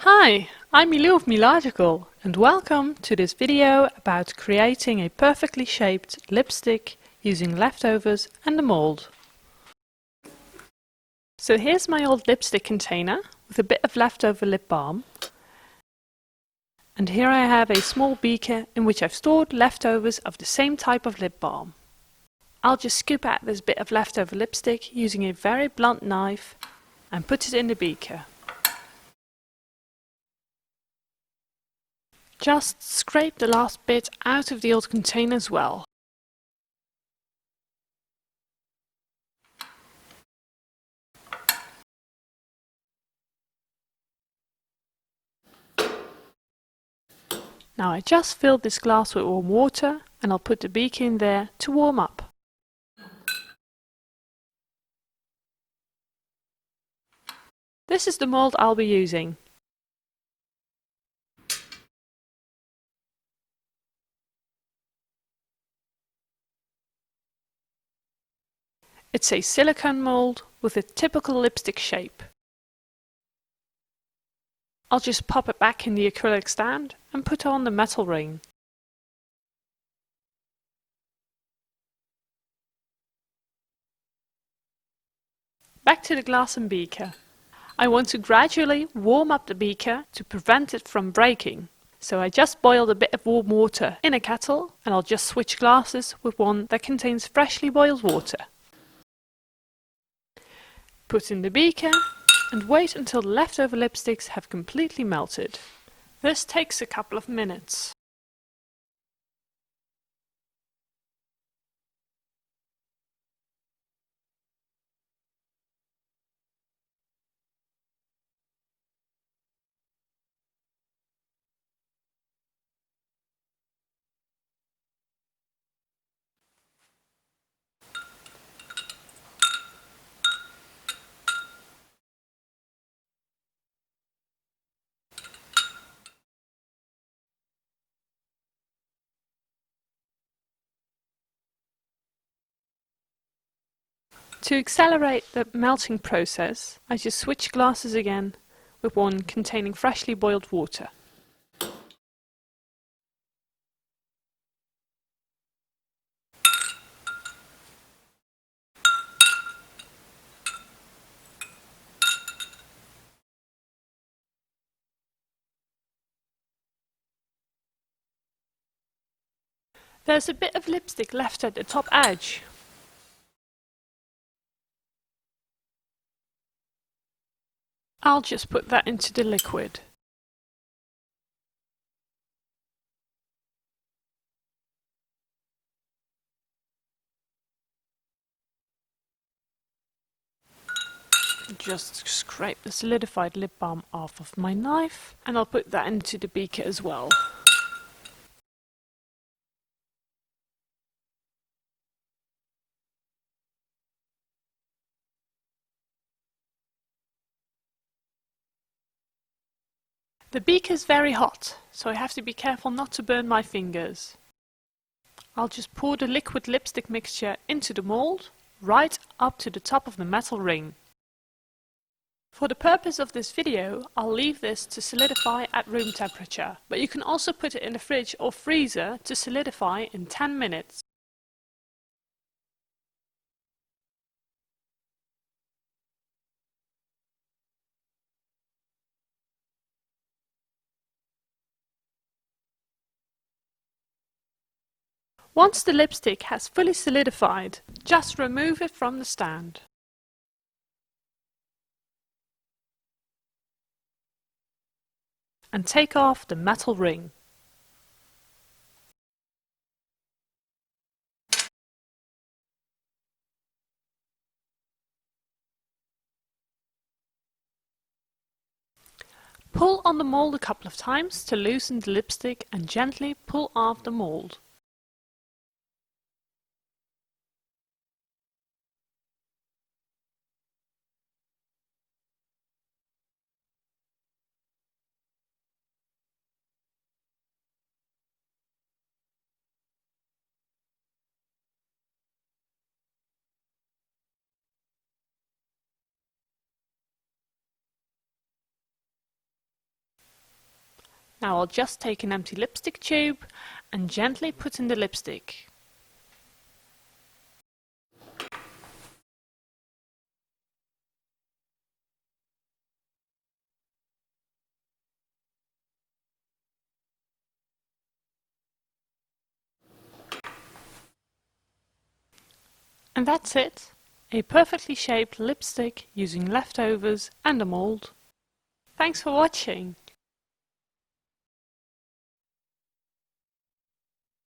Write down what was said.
Hi, I'm Milou of Milogical and welcome to this video about creating a perfectly shaped lipstick using leftovers and a mold. So here's my old lipstick container with a bit of leftover lip balm, and here I have a small beaker in which I've stored leftovers of the same type of lip balm. I'll just scoop out this bit of leftover lipstick using a very blunt knife and put it in the beaker. Just scrape the last bit out of the old container as well. Now I just filled this glass with warm water and I'll put the beaker in there to warm up. This is the mold I'll be using. It's a silicone mold with a typical lipstick shape. I'll just pop it back in the acrylic stand and put on the metal ring. Back to the glass and beaker. I want to gradually warm up the beaker to prevent it from breaking. So I just boiled a bit of warm water in a kettle and I'll just switch glasses with one that contains freshly boiled water. Put in the beaker and wait until the leftover lipsticks have completely melted. This takes a couple of minutes. To accelerate the melting process, I just switch glasses again with one containing freshly boiled water. There's a bit of lipstick left at the top edge. I'll just put that into the liquid. Just scrape the solidified lip balm off of my knife and I'll put that into the beaker as well. The beaker is very hot, so I have to be careful not to burn my fingers. I'll just pour the liquid lipstick mixture into the mold, right up to the top of the metal ring. For the purpose of this video, I'll leave this to solidify at room temperature, but you can also put it in the fridge or freezer to solidify in 10 minutes. Once the lipstick has fully solidified, just remove it from the stand. And take off the metal ring. Pull on the mold a couple of times to loosen the lipstick and gently pull off the mold. Now I'll just take an empty lipstick tube and gently put in the lipstick. And that's it! A perfectly shaped lipstick using leftovers and a mould. Thanks for watching!